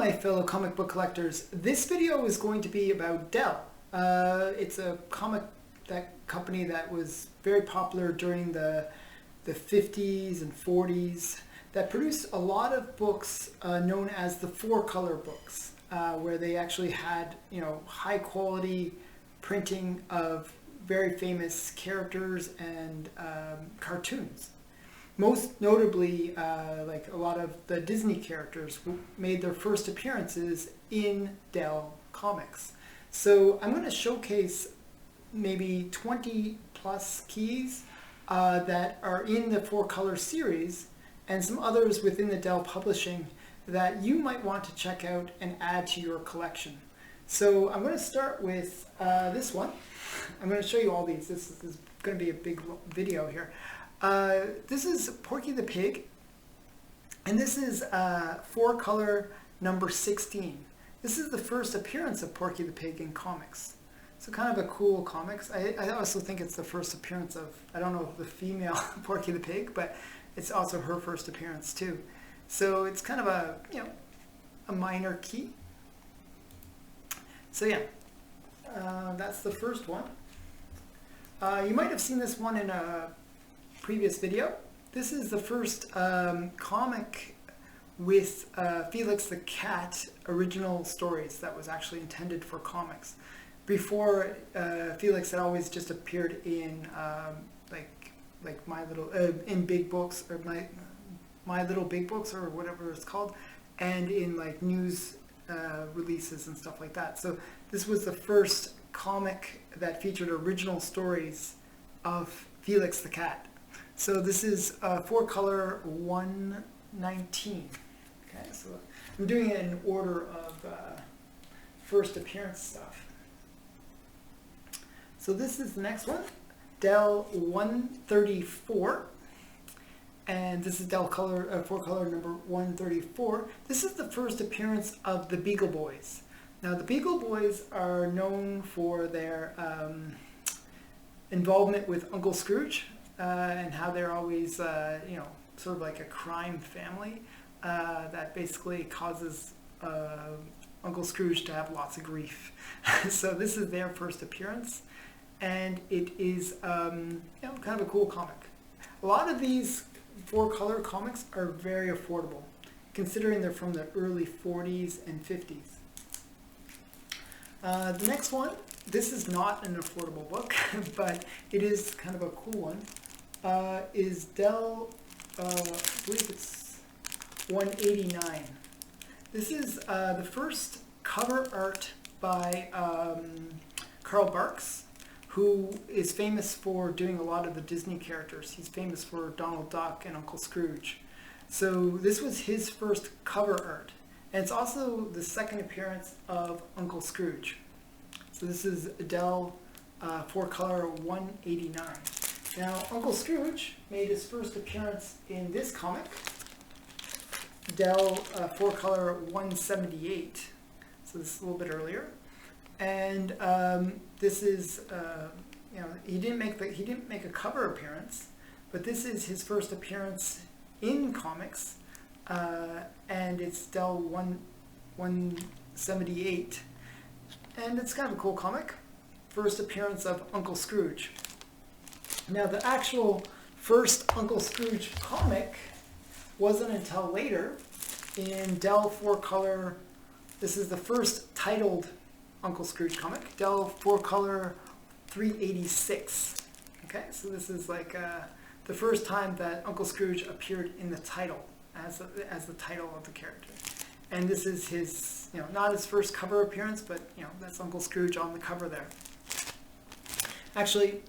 my fellow comic book collectors. This video is going to be about Dell. It's a company that was very popular during the 50s and 40s that produced a lot of books known as the four-color books, where they actually had, high quality printing of very famous characters and cartoons. Most notably, like a lot of the Disney characters made their first appearances in Dell comics. So I'm going to showcase maybe 20 plus keys that are in the four color series and some others within the Dell publishing that you might want to check out and add to your collection. So I'm going to start with this one. I'm going to show you all these. This is going to be a big video here. This is Porky the Pig, and this is four color number 16. This is the first appearance of Porky the Pig in comics. So kind of a cool comics. I also think it's the first appearance of, I don't know, the female Porky the Pig, but it's also her first appearance too. So it's kind of a, a minor key. So yeah, that's the first one. You might have seen this one in a previous video. This is the first comic with Felix the Cat original stories that was actually intended for comics. Before, Felix had always just appeared in like My Little in Big Books, or My Little Big Books, or whatever it's called, and in like news releases and stuff like that. So this was the first comic that featured original stories of Felix the Cat. So this is four color 119. Okay, so I'm doing it in order of first appearance stuff. So this is the next one, Dell 134. And this is Dell color, four color number 134. This is the first appearance of the Beagle Boys. Now the Beagle Boys are known for their involvement with Uncle Scrooge and how they're always, sort of like a crime family that basically causes Uncle Scrooge to have lots of grief. So this is their first appearance, and it is kind of a cool comic. A lot of these four color comics are very affordable, considering they're from the early 40s and 50s. The next one, this is not an affordable book, but it is kind of a cool one, is Dell, I believe it's 189. This is the first cover art by Carl Barks, who is famous for doing a lot of the Disney characters. He's famous for Donald Duck and Uncle Scrooge. So this was his first cover art. And it's also the second appearance of Uncle Scrooge. So this is Dell four color 189. Now Uncle Scrooge made his first appearance in this comic, Dell four color 178. So this is a little bit earlier. And this is, he didn't make a cover appearance, but this is his first appearance in comics, and it's Dell 178, and it's kind of a cool comic. First appearance of Uncle Scrooge. Now the actual first Uncle Scrooge comic wasn't until later in Dell four color. This is the first titled Uncle Scrooge comic, Dell four color 386. Okay, so this is like the first time that Uncle Scrooge appeared in the title as the title of the character. And this is his, not his first cover appearance, but that's Uncle Scrooge on the cover there. Actually,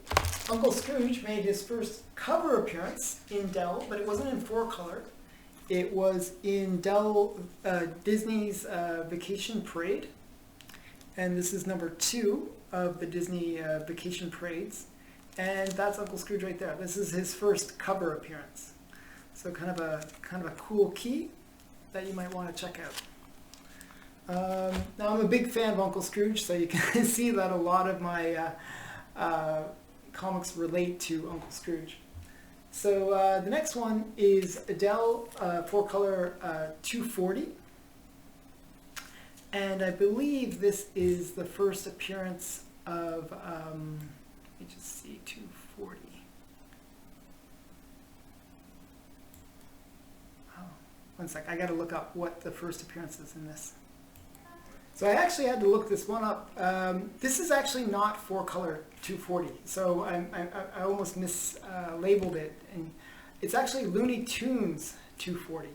Uncle Scrooge made his first cover appearance in Dell, but it wasn't in four color. It was in Dell Disney's Vacation Parade. And this is number 2 of the Disney Vacation Parades. And that's Uncle Scrooge right there. This is his first cover appearance. So kind of a cool key that you might want to check out. Now I'm a big fan of Uncle Scrooge, so you can see that a lot of my comics relate to Uncle Scrooge. So the next one is Dell 4-color 240. And I believe this is the first appearance of, let me just see, 240. Oh, one sec, I gotta look up what the first appearance is in this. So I actually had to look this one up. This is actually not 4-color 240, so I almost mislabeled it. And it's actually Looney Tunes 240.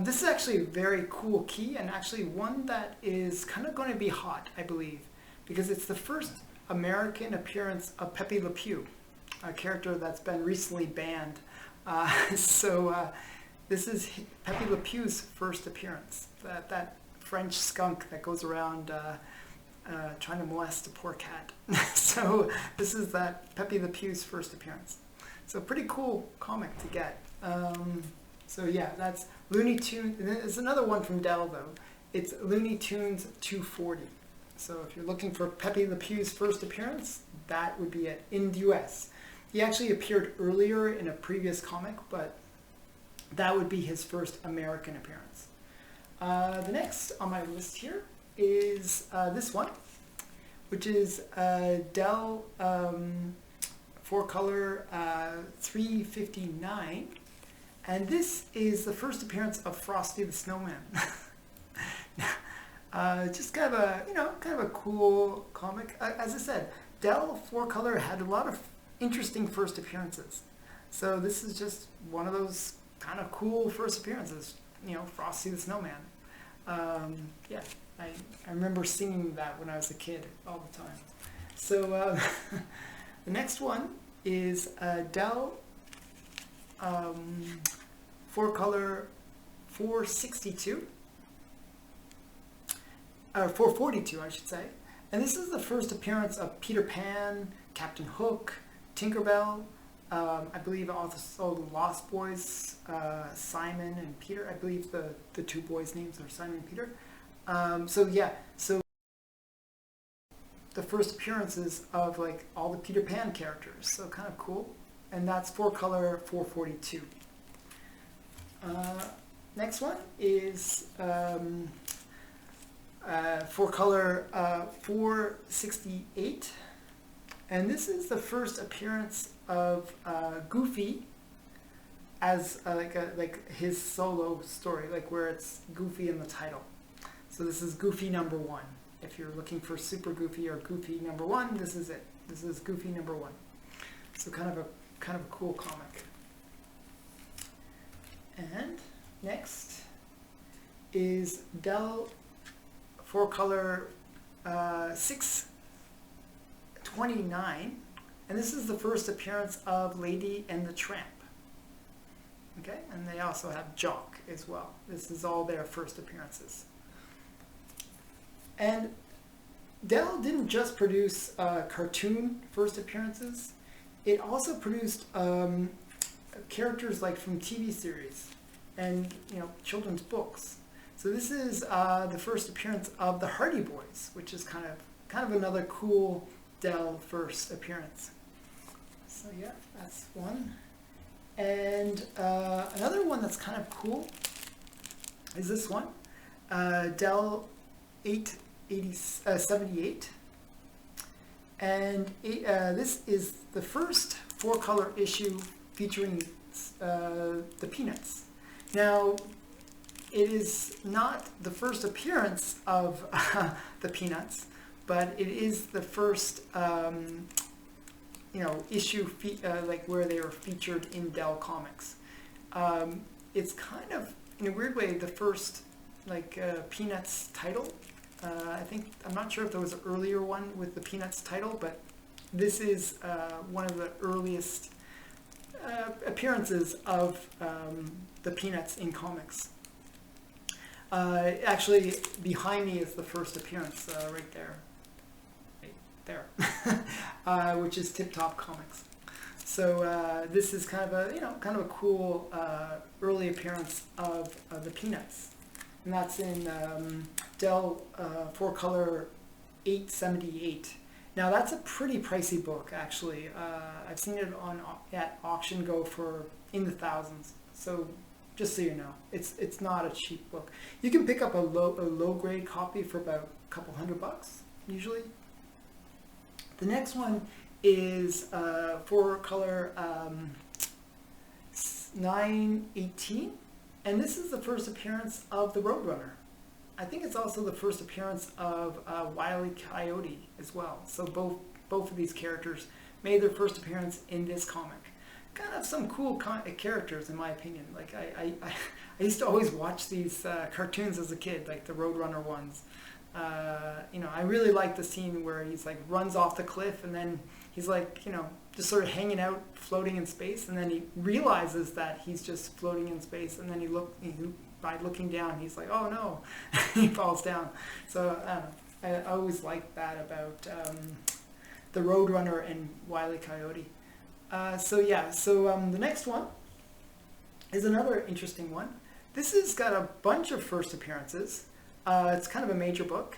This is actually a very cool key, and actually one that is kind of going to be hot, I believe, because it's the first American appearance of Pepe Le Pew, a character that's been recently banned. This is Pepe Le Pew's first appearance. That French skunk that goes around trying to molest a poor cat. So this is that Pepe Le Pew's first appearance. So pretty cool comic to get. So yeah, that's Looney Tunes. And there's another one from Dell though. It's Looney Tunes 240. So if you're looking for Pepe Le Pew's first appearance, that would be it in the US. He actually appeared earlier in a previous comic, but that would be his first American appearance. The next on my list here is this one, which is Dell 4-color 359, and this is the first appearance of Frosty the Snowman. Just kind of a cool comic. As I said, Dell 4-color had a lot of interesting first appearances, so this is just one of those kind of cool first appearances. Frosty the Snowman. Yeah, I remember singing that when I was a kid all the time. So the next one is Dell 4-color 462, or 442 I should say. And this is the first appearance of Peter Pan, Captain Hook, Tinkerbell, I believe also the Lost Boys, Simon and Peter. I believe the two boys' names are Simon and Peter. So the first appearances of like all the Peter Pan characters. So kind of cool. And that's 4-color 442. Next one is 4-color 468. And this is the first appearance of Goofy as like his solo story, like where it's Goofy in the title. So this is Goofy #1. If you're looking for Super Goofy or Goofy #1, this is it. This is Goofy #1. So kind of a cool comic. And next is Dell 4-color 629, and this is the first appearance of Lady and the Tramp. Okay, and they also have Jock as well. This is all their first appearances. And Dell didn't just produce cartoon first appearances. It also produced characters like from TV series and children's books. So this is the first appearance of the Hardy Boys, which is kind of another cool Dell first appearance. So yeah, that's one. And another one that's kind of cool is this one, Dell 878. And this is the first 4-color issue featuring the Peanuts. Now, it is not the first appearance of the Peanuts, but it is the first issue like where they were featured in Dell Comics. It's kind of, in a weird way, the first Peanuts title. I'm not sure if there was an earlier one with the Peanuts title, but this is one of the earliest appearances of the Peanuts in comics. Actually, behind me is the first appearance right there, which is Tip Top Comics. So this is kind of a cool early appearance of the Peanuts, and that's in Dell 4-color 878. Now that's a pretty pricey book, actually. I've seen it at Auction Go for in the thousands. So Just so you know, it's not a cheap book. You can pick up a low grade copy for about a couple $100 usually. The next one is 4-color 918, and this is the first appearance of the Roadrunner. I think it's also the first appearance of Wile E. Coyote as well. So both of these characters made their first appearance in this comic. Kind of some cool characters in my opinion. Like I used to always watch these cartoons as a kid, like the Roadrunner ones. You know, I really like the scene where he's like runs off the cliff and then he's like, you know, just sort of hanging out, floating in space, and then he realizes that he's just floating in space, and then by looking down, he's like, oh no, he falls down. So I always liked that about the Roadrunner and Wile E. Coyote. The next one is another interesting one. This has got a bunch of first appearances. It's kind of a major book.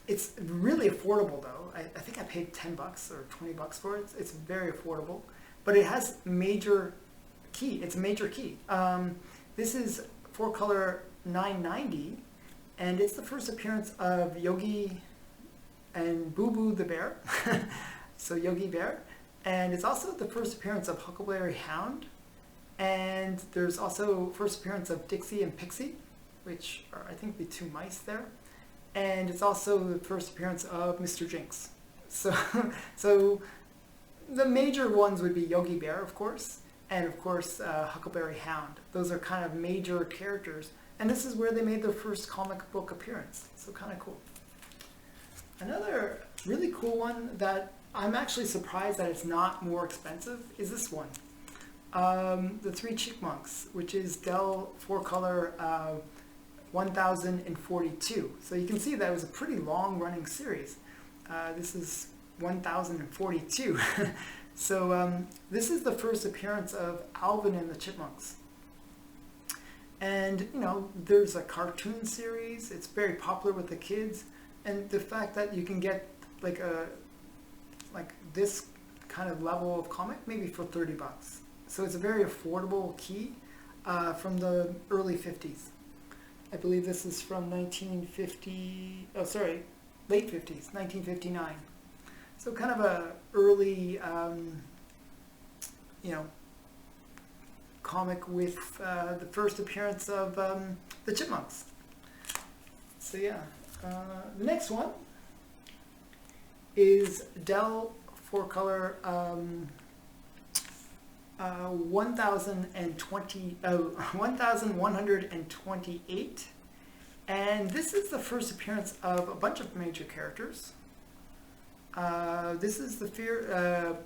It's really affordable though. I think I paid $10 or $20 for it. It's very affordable, but it has major key. It's a major key. This is 4-color 990, and it's the first appearance of Yogi and Boo Boo the bear. So Yogi Bear, and it's also the first appearance of Huckleberry Hound, and there's also first appearance of Dixie and Pixie, which are I think the two mice there. And it's also the first appearance of Mr. Jinx. So the major ones would be Yogi Bear, of course, and of course Huckleberry Hound. Those are kind of major characters, and this is where they made their first comic book appearance. So kind of cool. Another really cool one that I'm actually surprised that it's not more expensive is this one. The Three Chipmunks, which is Dell 4-color 1042. So you can see that it was a pretty long running series. This is 1042. So this is the first appearance of Alvin and the Chipmunks. And you know, there's a cartoon series. It's very popular with the kids. And the fact that you can get like this kind of level of comic maybe for $30. So it's a very affordable key from the early 50s. I believe this is from late 50s, 1959. So kind of a early, you know, comic with the first appearance of the Chipmunks. So yeah, the next one is Dell 4-color 1128, and this is the first appearance of a bunch of major characters. This is the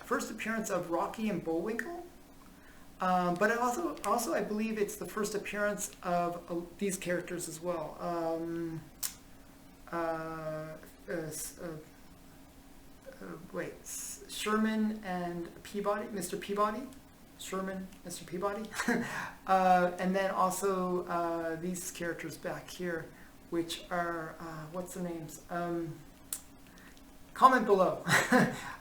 first appearance of Rocky and Bullwinkle, but it also I believe it's the first appearance of these characters as well. Sherman and Peabody, Mr. Peabody, Sherman, Mr. Peabody, and then also these characters back here, which are what's the names? Comment below.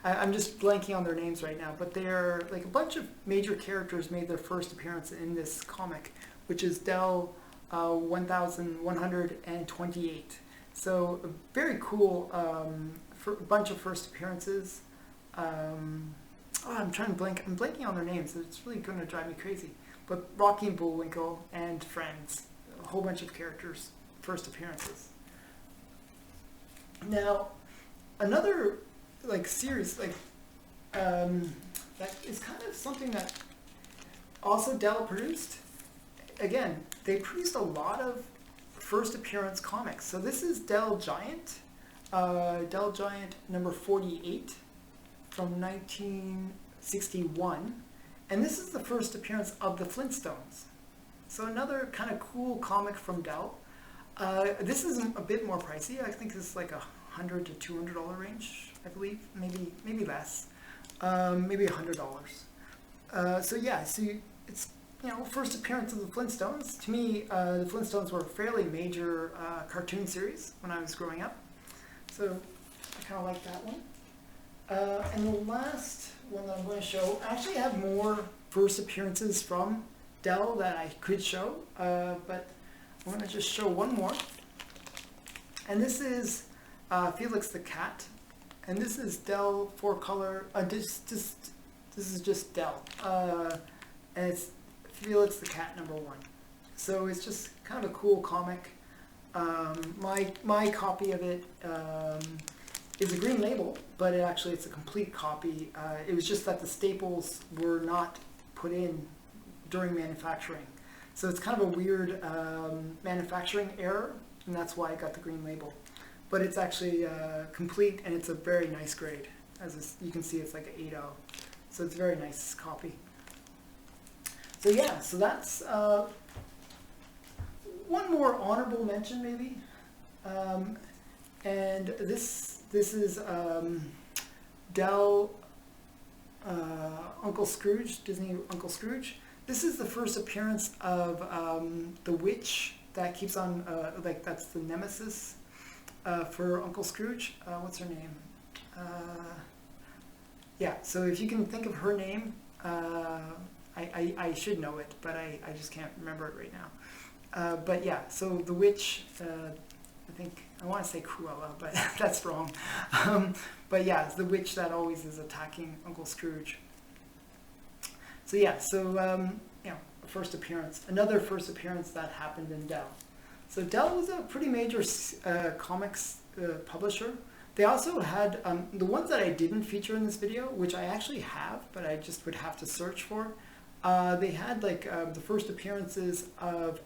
I'm just blanking on their names right now, but they're like a bunch of major characters made their first appearance in this comic, which is Dell 1128. So a very cool bunch of first appearances. I'm blanking on their names. It's really going to drive me crazy. But Rocky and Bullwinkle and Friends, a whole bunch of characters, first appearances. Now, another like series that is kind of something that also Dell produced. Again, they produced a lot of first appearance comics. So this is Dell Giant number 48 from 1961, and this is the first appearance of the Flintstones. So another kind of cool comic from Dell. This is a bit more pricey. I think this is like $100 to $200 range, I believe, maybe less, maybe $100. So yeah, so it's, you know, first appearance of the Flintstones. To me, the Flintstones were a fairly major cartoon series when I was growing up. So I kind of like that one. And the last one that I'm going to show, I actually have more first appearances from Dell that I could show, but I'm going to just show one more. And this is Felix the cat, and this is Dell 4-color. This is just Dell, and it's Felix the cat #1. So it's just kind of a cool comic. My copy of it is a green label, but it's a complete copy. It was just that the staples were not put in during manufacturing, so it's kind of a weird manufacturing error, and that's why I got the green label. But it's actually complete, and it's a very nice grade. You can see, it's like an 8.0, so it's a very nice copy. So yeah, so that's one more honorable mention maybe, and this is Dell Uncle Scrooge, Disney Uncle Scrooge. This is the first appearance of the witch that keeps on, that's the nemesis for Uncle Scrooge. What's her name? Yeah, so if you can think of her name, I should know it, but I just can't remember it right now. But yeah, so the witch, I want to say Cruella, but that's wrong. But yeah, it's the witch that always is attacking Uncle Scrooge. So yeah, so first appearance, another first appearance that happened in Dell. So Dell was a pretty major comics publisher. They also had the ones that I didn't feature in this video, which I actually have, but I just would have to search for. They had the first appearances of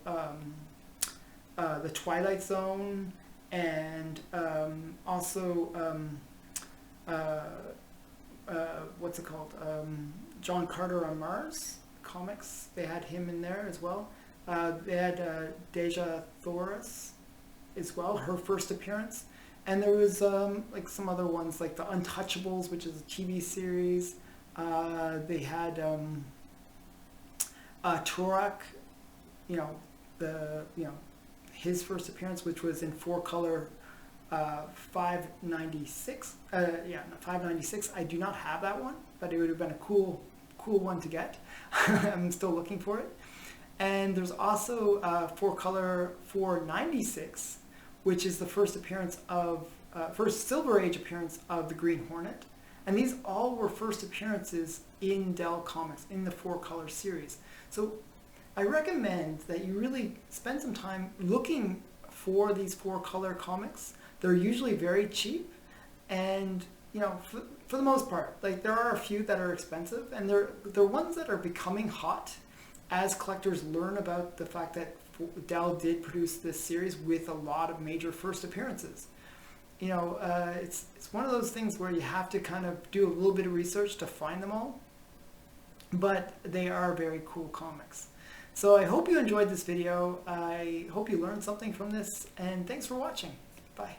the Twilight Zone, and also what's it called? John Carter on Mars comics. They had him in there as well. They had Deja Thoris as well, her first appearance. And there was some other ones like the Untouchables, which is a TV series. They had Turok, his first appearance, which was in 4-color 596. 596. I do not have that one, but it would have been a cool one to get. I'm still looking for it. And there's also 4-color 496, which is the first appearance of first Silver Age appearance of the Green Hornet. And these all were first appearances in Dell Comics in the 4-color series. So I recommend that you really spend some time looking for these 4-color comics. They're usually very cheap, and for the most part, there are a few that are expensive, and they're ones that are becoming hot as collectors learn about the fact that Dell did produce this series with a lot of major first appearances. It's one of those things where you have to kind of do a little bit of research to find them all, but they are very cool comics. So I hope you enjoyed this video. I hope you learned something from this, and thanks for watching. Bye.